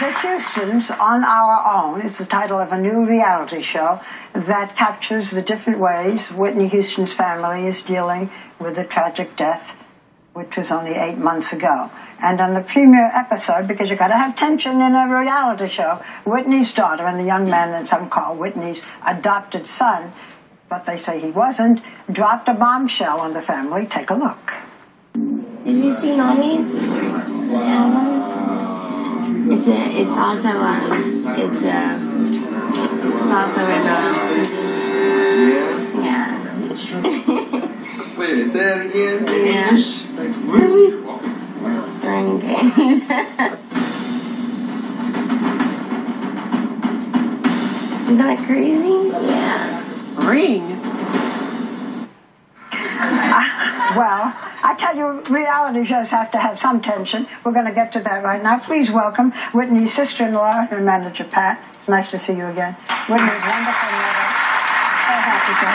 The Houstons on Our Own is the title of a new reality show that captures the different ways Whitney Houston's family is dealing with the tragic death, which was only 8 months ago. And on the premiere episode, because you got to have tension in a reality show, Whitney's daughter and the young man that some call Whitney's adopted son, but they say he wasn't, dropped a bombshell on the family. Take a look. Did you see Mommy's album? It's also in yeah. Wait, say that again? Yeah. Really? We're engaged. Isn't that crazy? Yeah. Ring. Well, I tell you, reality shows have to have some tension. We're going to get to that right now. Please welcome Whitney's sister-in-law and her manager, Pat. It's nice to see you again. Whitney's wonderful mother. So happy to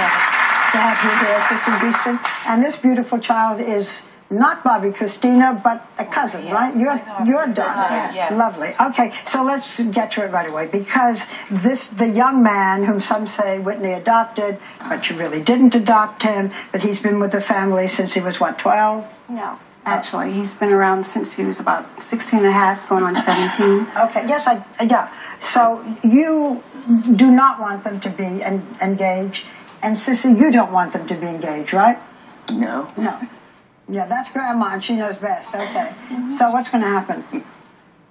have you here, Sissy Beeston. And this beautiful child is not Bobby Christina, but a cousin, right? Your daughter. Yes. Lovely. Okay, so let's get to it right away, because the young man whom some say Whitney adopted, but you really didn't adopt him, but he's been with the family since he was, what, 12? No, actually, he's been around since he was about 16 and a half, going on 17. Okay, yes, yeah. So you do not want them to be engaged, and Sissy, you don't want them to be engaged, right? No. No. Yeah, that's Grandma, and she knows best. Okay. So what's going to happen?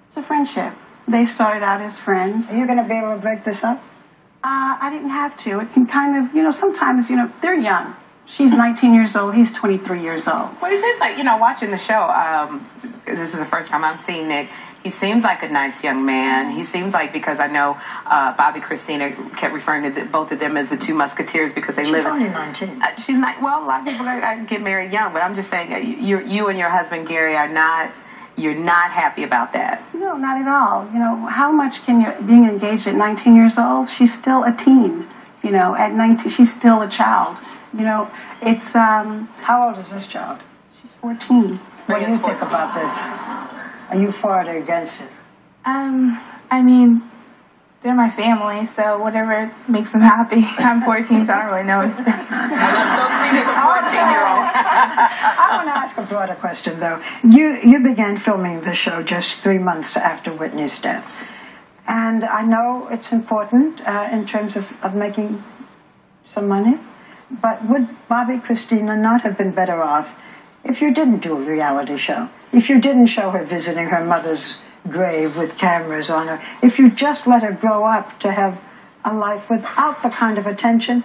It's a friendship. They started out as friends. Are you going to be able to break this up? I didn't have to. It can kind of, sometimes, they're young. She's 19 years old. He's 23 years old. Well, it seems like, watching the show, this is the first time I'm seeing Nick. He seems like a nice young man. He seems like, because I know Bobby Christina kept referring to both of them as the two musketeers because they live. She's only 19. She's not. Well, a lot of people get married young, but I'm just saying, you and your husband Gary are not. You're not happy about that. No, not at all. How much can you, being engaged at 19 years old? She's still a teen. At 19, she's still a child. It's How old is this child? She's 14. What do you think about this? Are you for it or against it? I mean, they're my family, so whatever makes them happy. I'm 14, so I don't really know anything. I'm so sweet as a 14-year-old. I want to ask a broader question, though. You began filming the show just 3 months after Whitney's death. And I know it's important in terms of making some money, but would Bobby Christina not have been better off if you didn't do a reality show? If you didn't show her visiting her mother's grave with cameras on her, if you just let her grow up to have a life without the kind of attention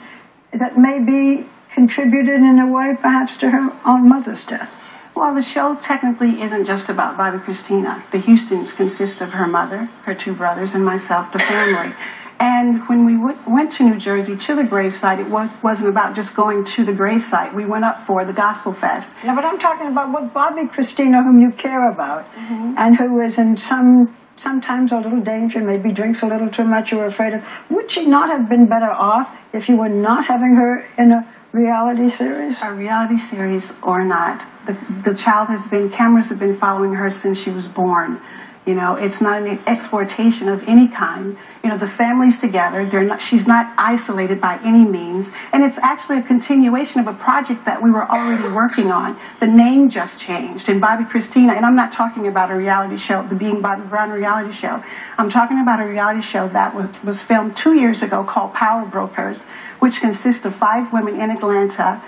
that maybe contributed in a way perhaps to her own mother's death? Well, the show technically isn't just about Bobby Christina. The Houstons consist of her mother, her 2 brothers, and myself, the family. And when we went to New Jersey to the gravesite, it wasn't about just going to the gravesite. We went up for the Gospel Fest. No, but I'm talking about what Bobby Christina, whom you care about, and who is in sometimes a little danger, maybe drinks a little too much, you're afraid of. Would she not have been better off if you were not having her in a reality series? A reality series or not. The child cameras have been following her since she was born. It's not an exploitation of any kind. The family's together. She's not isolated by any means. And it's actually a continuation of a project that we were already working on. The name just changed. And Bobby Christina, and I'm not talking about a reality show, the Being Bobby Brown reality show. I'm talking about a reality show that was filmed 2 years ago called Power Brokers, which consists of 5 women in Atlanta,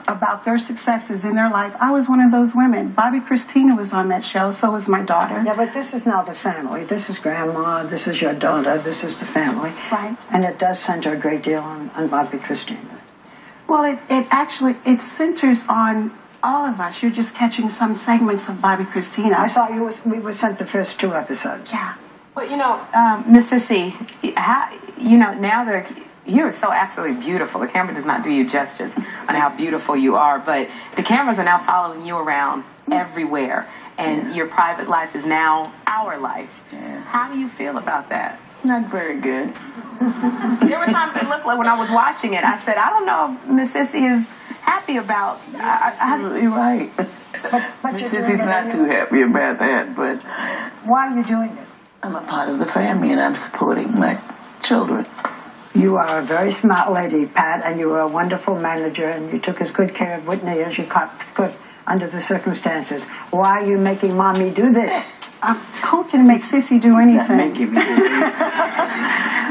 about their successes in their life. I was one of those women. Bobby Christina was on that show, so was my daughter. Yeah, but this is now the family. This is Grandma, this is your daughter, this is the family. Right. And it does center a great deal on Bobby Christina. Well, it centers on all of us. You're just catching some segments of Bobby Christina. I saw we were sent the first 2 episodes. Yeah. Well, Miss Sissy, now they're... You're so absolutely beautiful. The camera does not do you justice on how beautiful you are, but the cameras are now following you around everywhere, and your private life is now our life. Yeah. How do you feel about that? Not very good. There were times it looked like when I was watching it, I said, I don't know if Miss Sissy is happy about... You're right. But Miss Sissy's not too happy about that, but... Why are you doing it? I'm a part of the family and I'm supporting my children. You are a very smart lady, Pat, and you were a wonderful manager, and you took as good care of Whitney as you could under the circumstances. Why are you making Mommy do this? I hope you make Sissy do anything. Make me do anything.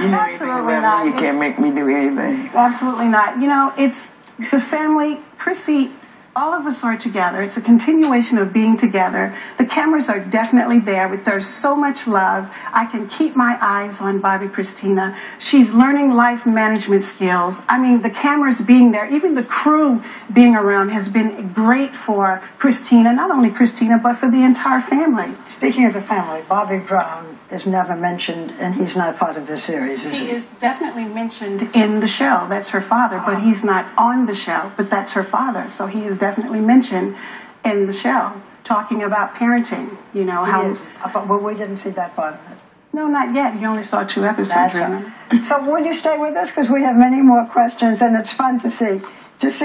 You know anything Absolutely about not. me, you can't make me do anything. Absolutely not. You know, it's the family. Chrissy, all of us are together. It's a continuation of being together. The cameras are definitely there. But there's so much love. I can keep my eyes on Bobby Christina. She's learning life management skills. I mean, the cameras being there, even the crew being around has been great for Christina, not only Christina, but for the entire family. Speaking of the family, Bobby Brown is never mentioned, and he's not part of the series, is He he? is definitely mentioned in the show. That's her father, but he's not on the show, but that's her father. So he is definitely mentioned in the show, talking about parenting, you know, how... He is. But we didn't see that part of it. No, not yet. You only saw 2 episodes, That's remember? right. So will you stay with us? Because we have many more questions, and it's fun to see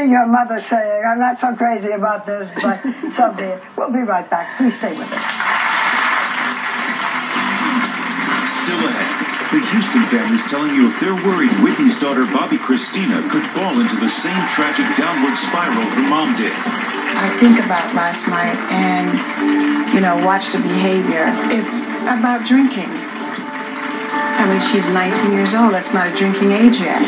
your mother saying, I'm not so crazy about this, but so be it. We'll be right back. Please stay with us. Still ahead, the Houston family's telling you if they're worried Whitney's daughter Bobby Christina could fall into the same tragic downward spiral her mom did. I think about last night and, you know, watch the behavior about drinking. I mean, she's 19 years old. That's not a drinking age yet.